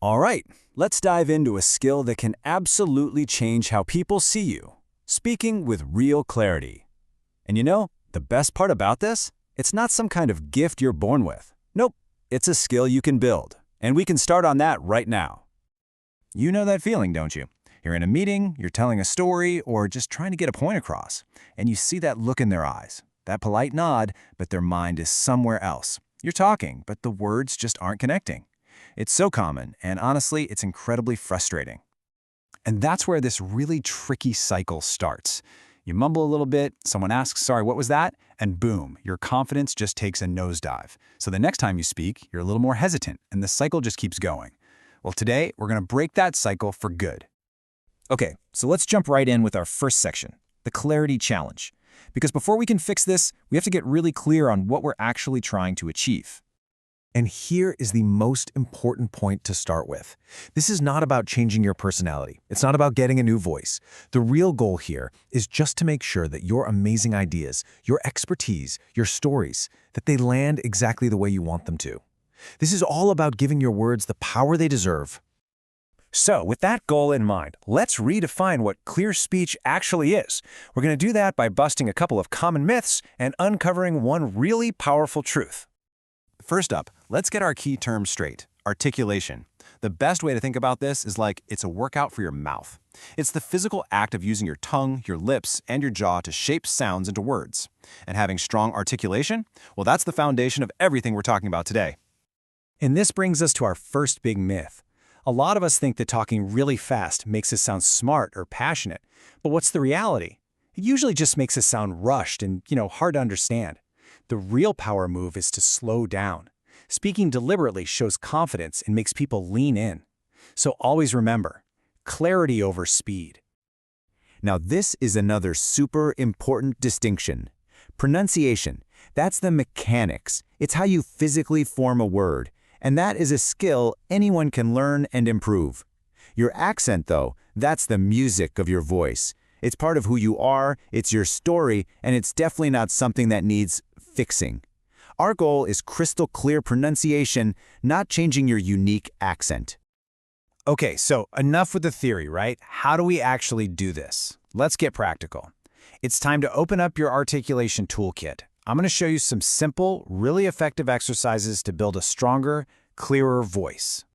All right, let's dive into a skill that can absolutely change how people see you. Speaking with real clarity. And you know, the best part about this? It's not some kind of gift you're born with. Nope, it's a skill you can build. And we can start on that right now. You know that feeling, don't you? You're in a meeting, you're telling a story, or just trying to get a point across, and you see that look in their eyes, that polite nod, but their mind is somewhere else. You're talking, but the words just aren't connecting. It's so common, and honestly, it's incredibly frustrating. And that's where this really tricky cycle starts. You mumble a little bit, someone asks, sorry, what was that? And boom, your confidence just takes a nosedive. So the next time you speak, you're a little more hesitant, and the cycle just keeps going. Well, today, we're going to break that cycle for good. Okay, so let's jump right in with our first section, the clarity challenge. Because before we can fix this, we have to get really clear on what we're actually trying to achieve. And here is the most important point to start with. This is not about changing your personality. It's not about getting a new voice. The real goal here is just to make sure that your amazing ideas, your expertise, your stories, that they land exactly the way you want them to. This is all about giving your words the power they deserve. So, with that goal in mind, let's redefine what clear speech actually is. We're going to do that by busting a couple of common myths and uncovering one really powerful truth. First up, let's get our key term straight, articulation. The best way to think about this is like it's a workout for your mouth. It's the physical act of using your tongue, your lips, and your jaw to shape sounds into words. And having strong articulation, well, that's the foundation of everything we're talking about today. And this brings us to our first big myth. A lot of us think that talking really fast makes us sound smart or passionate. But what's the reality? It usually just makes us sound rushed and, hard to understand. The real power move is to slow down. Speaking deliberately shows confidence and makes people lean in. So always remember, clarity over speed. Now this is another super important distinction. Pronunciation, that's the mechanics. It's how you physically form a word. And that is a skill anyone can learn and improve. Your accent, though, that's the music of your voice. It's part of who you are, it's your story, and it's definitely not something that needs fixing. Our goal is crystal clear pronunciation, not changing your unique accent. Okay, so enough with the theory, right? How do we actually do this? Let's get practical. It's time to open up your articulation toolkit. I'm going to show you some simple, really effective exercises to build a stronger, clearer voice.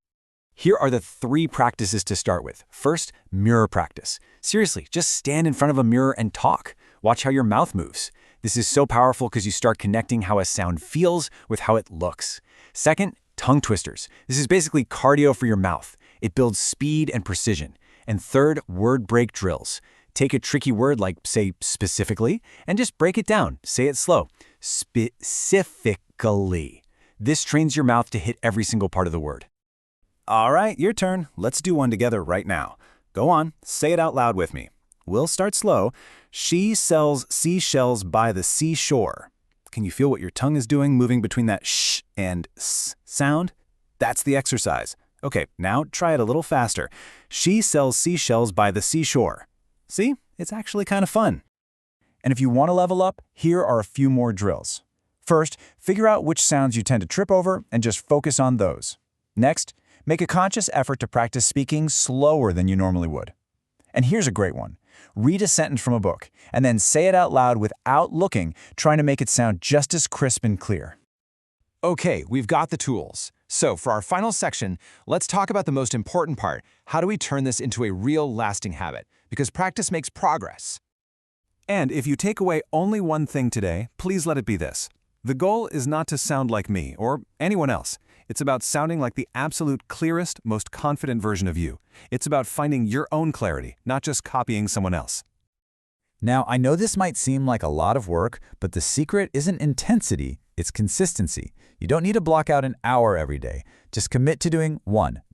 Here are the 3 practices to start with. First, mirror practice. Seriously, just stand in front of a mirror and talk. Watch how your mouth moves. This is so powerful because you start connecting how a sound feels with how it looks. Second, tongue twisters. This is basically cardio for your mouth. It builds speed and precision. And third, word break drills. Take a tricky word like, say, specifically, and just break it down. Say it slow. Specifically. This trains your mouth to hit every single part of the word. All right, your turn. Let's do one together right now. Go on, say it out loud with me. We'll start slow. She sells seashells by the seashore. Can you feel what your tongue is doing, moving between that sh and s sound? That's the exercise. Okay, now try it a little faster. She sells seashells by the seashore. See, it's actually kind of fun. And if you want to level up, here are a few more drills. First, figure out which sounds you tend to trip over and just focus on those. Next, make a conscious effort to practice speaking slower than you normally would. And here's a great one. Read a sentence from a book, and then say it out loud without looking, trying to make it sound just as crisp and clear. Okay, we've got the tools. So for our final section, let's talk about the most important part. How do we turn this into a real lasting habit? Because practice makes progress. And if you take away only one thing today, please let it be this. The goal is not to sound like me or anyone else. It's about sounding like the absolute clearest, most confident version of you. It's about finding your own clarity, not just copying someone else. Now, I know this might seem like a lot of work, but the secret isn't intensity, it's consistency. You don't need to block out an hour every day. Just commit to doing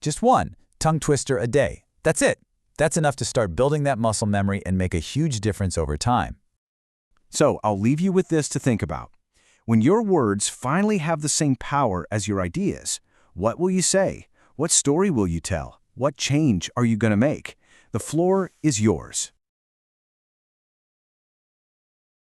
just one tongue twister a day. That's it. That's enough to start building that muscle memory and make a huge difference over time. So I'll leave you with this to think about. When your words finally have the same power as your ideas, what will you say? What story will you tell? What change are you going to make? The floor is yours.